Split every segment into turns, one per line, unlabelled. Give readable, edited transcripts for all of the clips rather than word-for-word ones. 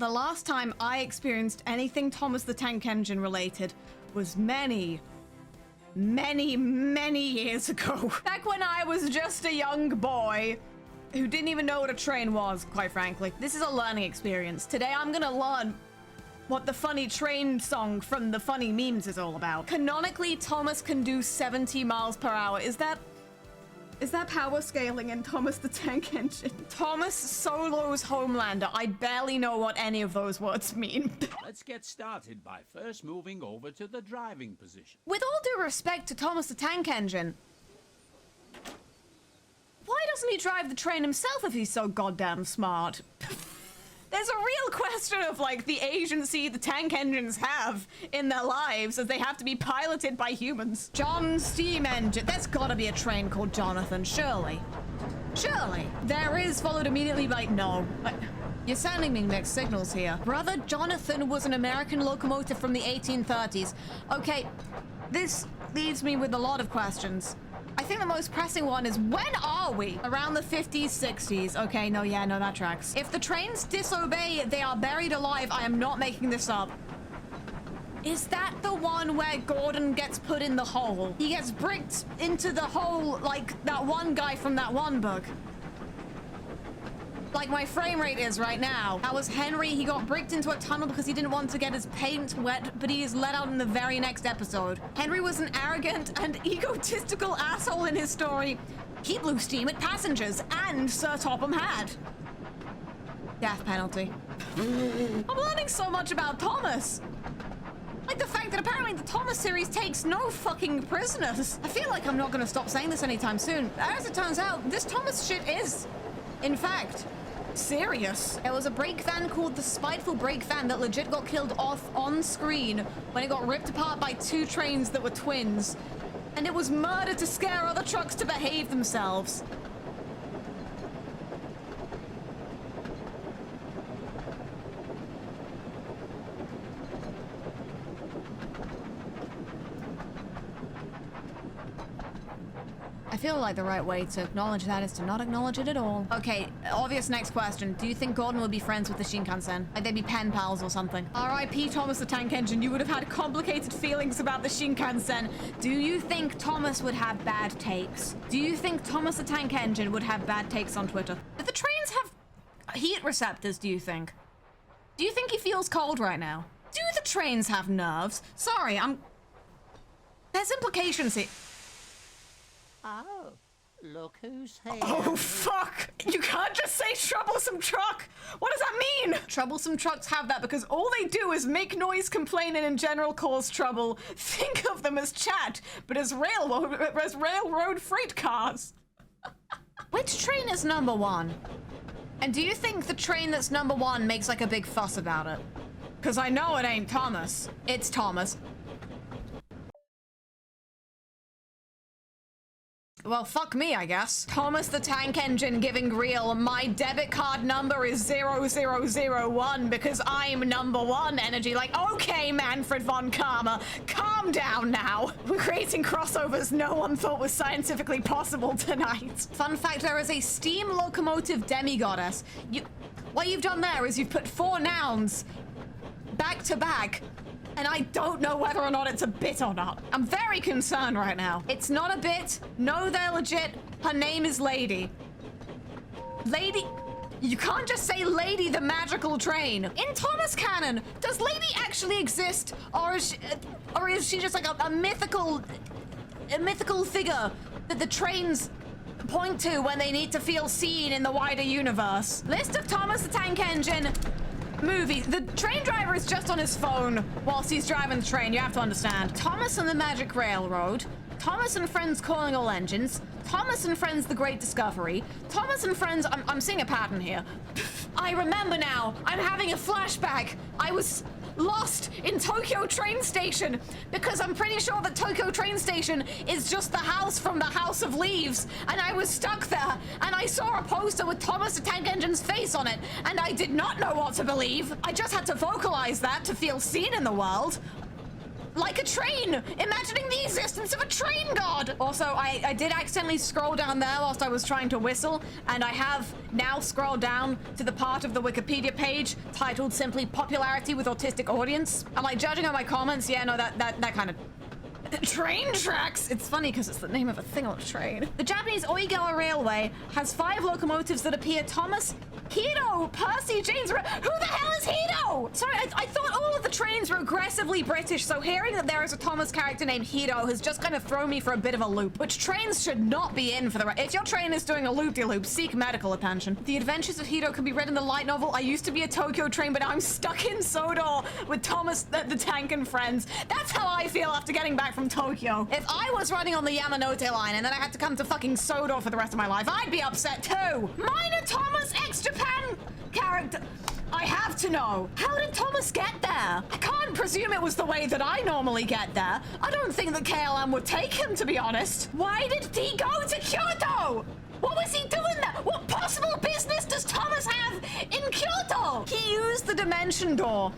The last time I experienced anything Thomas the Tank Engine related was many years ago. Back when I was just a young boy who didn't even know what a train was, quite frankly. This is a learning experience. Today I'm gonna learn what the funny train song from the funny memes is all about. Canonically, Thomas can do 70 miles per hour. Is that power scaling in Thomas the Tank Engine? Thomas Solo's Homelander. I barely know what any of those words mean.
Let's get started by first moving over to the driving position.
With all due respect to Thomas the Tank Engine, why doesn't he drive the train himself if he's so goddamn smart? There's a real question of, like, the agency the tank engines have in their lives as they have to be piloted by humans. John Steam Engine. There's gotta be a train called Jonathan, surely. Surely. There is, followed immediately by, no. You're sending me mixed signals here. Brother Jonathan was an American locomotive from the 1830s. Okay, this leaves me with a lot of questions. I think the most pressing one is, when are we? Around the 50s, 60s. Okay, no, that tracks. If the trains disobey, they are buried alive. I am not making this up. Is that the one where Gordon gets put in the hole? He gets bricked into the hole like that one guy from that one book. Like my frame rate is right now. That was Henry. He got bricked into a tunnel because he didn't want to get his paint wet, but he is let out in the very next episode. Henry was an arrogant and egotistical asshole in his story. He blew steam at passengers, and Sir Topham had. Death penalty. I'm learning so much about Thomas. Like the fact that apparently the Thomas series takes no fucking prisoners. I feel like I'm not gonna stop saying this anytime soon. As it turns out, this Thomas shit is, in fact, serious. There was a brake van called the Spiteful Brake Van that legit got killed off on screen when it got ripped apart by two trains that were twins. And it was murder to scare other trucks to behave themselves. I feel like the right way to acknowledge that is to not acknowledge it at all. Okay, obvious next question. Do you think Gordon would be friends with the Shinkansen? Like they'd be pen pals or something? R.I.P. Thomas the Tank Engine. You would have had complicated feelings about the Shinkansen. Do you think Thomas would have bad takes? Do you think Thomas the Tank Engine would have bad takes on Twitter? Do the trains have heat receptors, do you think? Do you think he feels cold right now? Do the trains have nerves? Sorry, there's implications here.
Oh, look who's here.
Oh, fuck! You can't just say troublesome truck! What does that mean? Troublesome trucks have that because all they do is make noise, complain, and in general cause trouble. Think of them as chat, but as railroad freight cars. Which train is number one? And do you think the train that's number one makes like a big fuss about it? Because I know it ain't Thomas. It's Thomas. Well, fuck me, I guess. Thomas the Tank Engine giving real. My debit card number is 0001 because I'm number one energy. Like, okay, Manfred von Karma, calm down now. We're creating crossovers no one thought was scientifically possible tonight. Fun fact, there is a steam locomotive demigoddess. What you've done there is you've put 4 nouns back to back. And I don't know whether or not it's a bit or not. I'm very concerned right now. It's not a bit. No, they're legit. Her name is Lady. Lady... You can't just say Lady the Magical Train. In Thomas canon, does Lady actually exist? Or is she just like a mythical figure that the trains point to when they need to feel seen in the wider universe? List of Thomas the Tank Engine movies. The train driver is just on his phone whilst he's driving the train, you have to understand. Thomas and the Magic Railroad, Thomas and Friends Calling All Engines, Thomas and Friends The Great Discovery, Thomas and Friends, I'm seeing a pattern here. I remember now, I'm having a flashback. I was lost in Tokyo train station because I'm pretty sure that Tokyo train station is just the house from the House of Leaves, and I was stuck there and I saw a poster with Thomas the Tank Engine's face on it and I did not know what to believe. I just had to vocalize that to feel seen in the world. like a train, imagining the existence of a train god. Also, I did accidentally scroll down there whilst I was trying to whistle, and I have now scrolled down to the part of the Wikipedia page titled simply "Popularity with Autistic Audience." I'm like, judging on my comments, yeah, no, that kind of... Train tracks! It's funny because it's the name of a thing on a train. The Japanese Oigawa Railway has 5 locomotives that appear Thomas, Hito, Percy, James... Who the hell is Hito? Sorry, I thought all of the trains were aggressively British, so hearing that there is a Thomas character named Hito has just kind of thrown me for a bit of a loop, which trains should not be in for the... If your train is doing a loop-de-loop, seek medical attention. The Adventures of Hito can be read in the light novel I Used to Be a Tokyo Train, but now I'm stuck in Sodor with Thomas the Tank and friends. That's how I feel after getting back from Tokyo. If I was running on the Yamanote line and then I had to come to fucking Sodor for the rest of my life, I'd be upset too. Minor Thomas ex-Japan character. I have to know. How did Thomas get there? I can't presume it was the way that I normally get there. I don't think that KLM would take him, to be honest. Why did he go to Kyoto? What was he doing there? What possible business does Thomas have in Kyoto? He used the dimension door.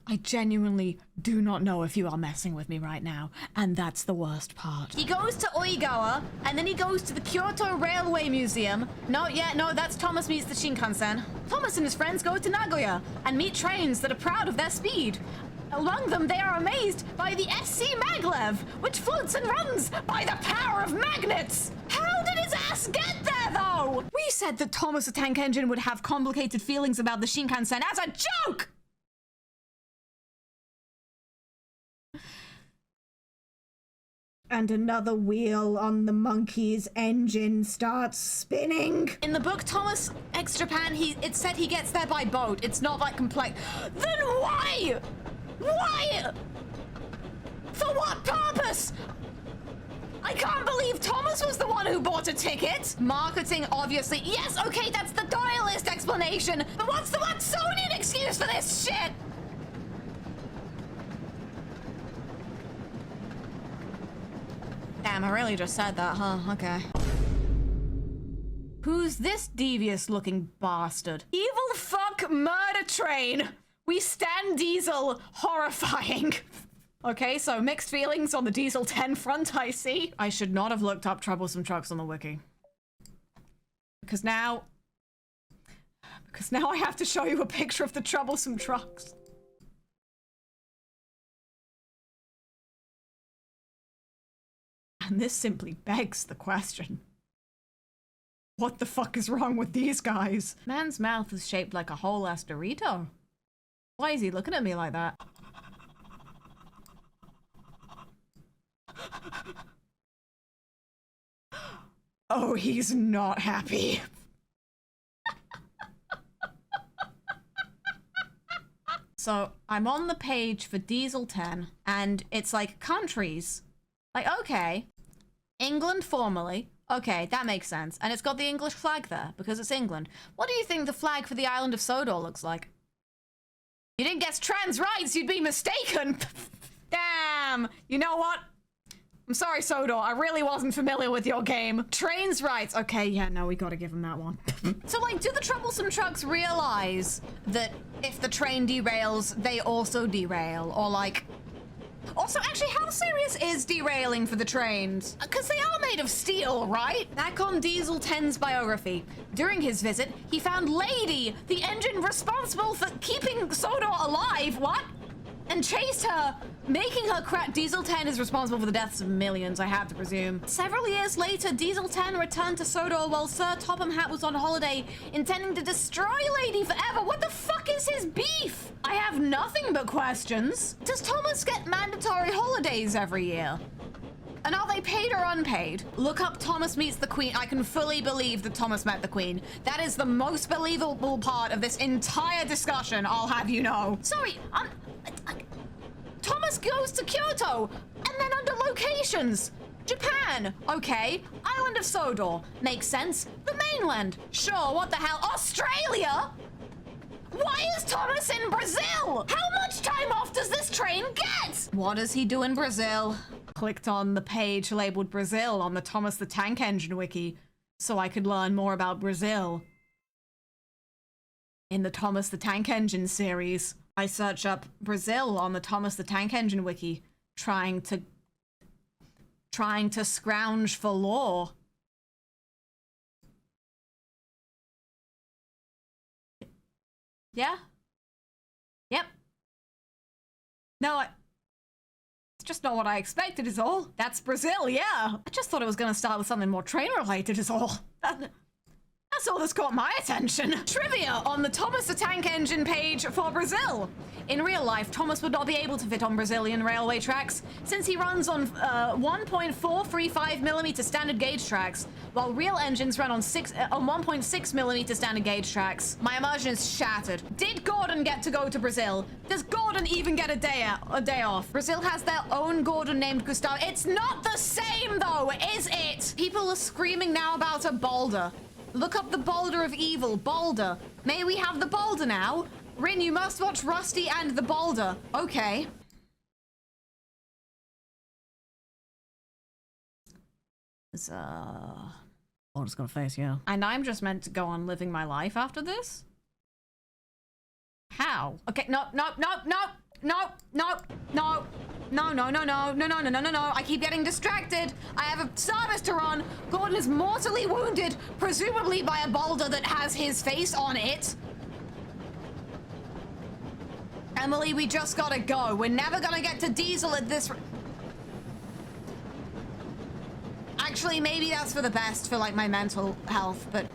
I genuinely do not know if you are messing with me right now, and that's the worst part. He goes to Oigawa, and then he goes to the Kyoto Railway Museum. No, that's Thomas meets the Shinkansen. Thomas and his friends go to Nagoya and meet trains that are proud of their speed. Among them, they are amazed by the SC Maglev, which floats and runs by the power of magnets. How did his ass get there, though? We said that Thomas the Tank Engine would have complicated feelings about the Shinkansen as a joke! And another wheel on the monkey's engine starts spinning. In the book Thomas X Japan, it said he gets there by boat. It's not that complex. Then why? Why? For what purpose? I can't believe Thomas was the one who bought a ticket. Marketing, obviously. Yes, okay, that's the dialist explanation. But what's the Watsonian excuse for this shit? Damn, I really just said that, huh? Okay. Who's this devious-looking bastard? Evil fuck murder train! We stand Diesel. Horrifying. Okay, so mixed feelings on the Diesel 10 front, I see. I should not have looked up troublesome trucks on the wiki. Because now I have to show you a picture of the troublesome trucks. And this simply begs the question. What the fuck is wrong with these guys? Man's mouth is shaped like a whole ass Dorito. Why is he looking at me like that? Oh, he's not happy. So I'm on the page for Diesel 10 and it's like countries. Like, okay, England formerly. Okay, that makes sense. And it's got the English flag there because it's England. What do you think the flag for the island of Sodor looks like? You didn't guess trans rights, you'd be mistaken. Damn. You know what? I'm sorry, Sodor. I really wasn't familiar with your game. Trains rights. Okay, yeah, no, we gotta give him that one. So, like, do the troublesome trucks realize that if the train derails, they also derail? Or, like... Also, actually, how serious is derailing for the trains? Because they are made of steel, right? Back on Diesel 10's biography. During his visit, he found Lady, the engine responsible for keeping Sodor alive. What? And chased her, making her crash. Diesel 10 is responsible for the deaths of millions, I have to presume. Several years later, Diesel 10 returned to Sodor while Sir Topham Hatt was on holiday, intending to destroy Lady forever. What the fuck is his beef? I have nothing but questions. Does Thomas get mandatory holidays every year? And are they paid or unpaid? Look up Thomas meets the Queen. I can fully believe that Thomas met the Queen. That is the most believable part of this entire discussion, I'll have you know. Sorry, Thomas goes to Kyoto, and then under locations. Japan, okay. Island of Sodor, makes sense. The mainland, sure, what the hell. Australia? Why is Thomas in Brazil? How much time off does this train get? What does he do in Brazil? Clicked on the page labeled Brazil on the Thomas the Tank Engine wiki so I could learn more about Brazil. In the Thomas the Tank Engine series. I search up Brazil on the Thomas the Tank Engine wiki, trying to scrounge for lore. Yeah? Yep. No, it's just not what I expected is all. That's Brazil, yeah. I just thought it was gonna start with something more train related is all. That's all that's caught my attention. Trivia on the Thomas the Tank Engine page for Brazil. In real life, Thomas would not be able to fit on Brazilian railway tracks since he runs on 1.435mm standard gauge tracks, while real engines run on 1.6mm standard gauge tracks. My immersion is shattered. Did Gordon get to go to Brazil? Does Gordon even get a day off? Brazil has their own Gordon named Gustavo. It's not the same though, is it? People are screaming now about a boulder. Look up the boulder of evil, boulder. May we have the boulder now? Rin, you must watch Rusty and the Boulder. Okay. It's, Boulder's gonna face, yeah. And I'm just meant to go on living my life after this? How? Okay, no. I keep getting distracted. I have a service to run. Gordon is mortally wounded, presumably by a boulder that has his face on it. Emily, we just gotta go. We're never gonna get to Diesel at this. Actually, maybe that's for the best for like my mental health, but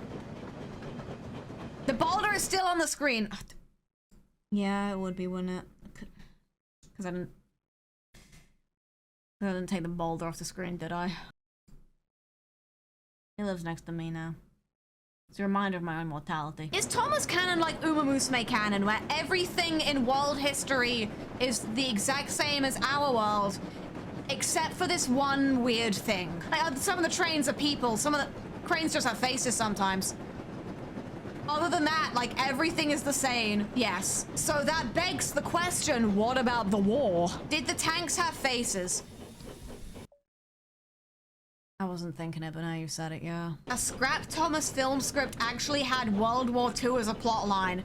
the boulder is still on the screen. Yeah, it would be, wouldn't it? Because I didn't take the boulder off the screen, did I? He lives next to me now. It's a reminder of my own mortality. Is Thomas canon like Uma Musume canon, where everything in world history is the exact same as our world, except for this one weird thing? Like, some of the trains are people, some of the cranes just have faces sometimes. Other than that, like, everything is the same. Yes. So that begs the question, what about the war? Did the tanks have faces? I wasn't thinking it, but now you said it, yeah. A scrap Thomas film script actually had World War II as a plot line.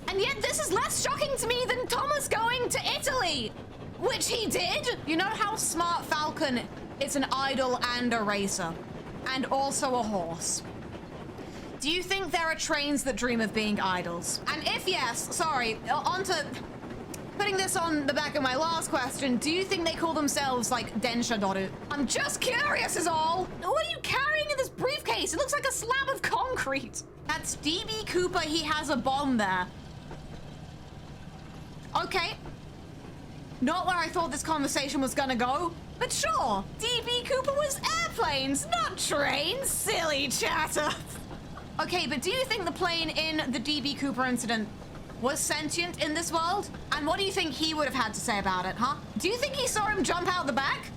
And yet this is less shocking to me than Thomas going to Italy, which he did. You know how smart Falcon is an idol and a racer, and also a horse. Do you think there are trains that dream of being idols? And if yes, sorry, on to putting this on the back of my last question, do you think they call themselves like Densha Doru? I'm just curious is all. What are you carrying in this briefcase? It looks like a slab of concrete. That's DB Cooper, he has a bomb there. Okay. Not where I thought this conversation was gonna go, but sure. DB Cooper was airplanes, not trains, silly chatter. Okay, but do you think the plane in the DB Cooper incident was sentient in this world? And what do you think he would have had to say about it, huh? Do you think he saw him jump out the back?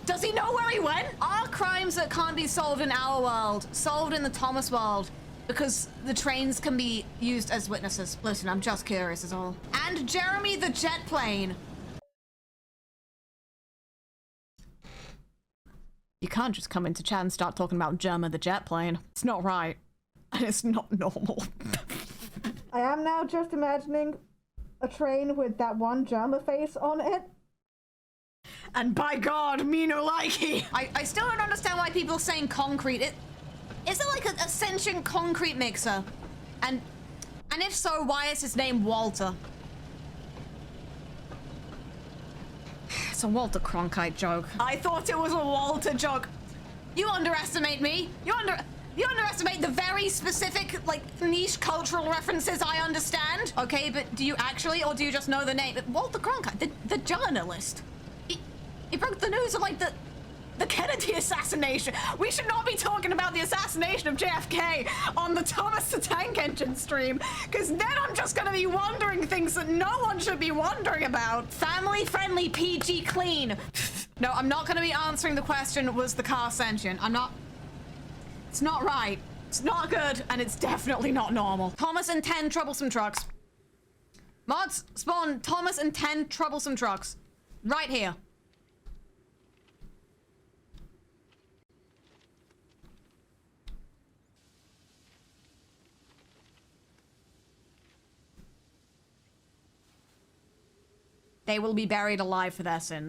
Does he know where he went? Are crimes that can't be solved in our world solved in the Thomas world? Because the trains can be used as witnesses. Listen, I'm just curious is all. And Jeremy the jet plane. You can't just come into chat and start talking about Jeremy the jet plane. It's not right. And it's not normal. I am now just imagining a train with that one Germa face on it. And by God, me no likey. I still don't understand why people are saying concrete. Is it like a sentient concrete mixer? And if so, why is his name Walter? It's a Walter Cronkite joke. I thought it was a Walter joke. You underestimate me. You underestimate the very specific, like, niche cultural references I understand. Okay, but do you actually, or do you just know the name? Walter Cronkite, the journalist. He broke the news of, like, the Kennedy assassination. We should not be talking about the assassination of JFK on the Thomas the Tank Engine stream, because then I'm just gonna be wondering things that no one should be wondering about. Family-friendly, PG clean. No, I'm not gonna be answering the question, was the car sentient? I'm not. It's not right. It's not good, and it's definitely not normal. Thomas and 10 troublesome trucks. Mods, spawn Thomas and 10 troublesome trucks. Right here. They will be buried alive for their sins.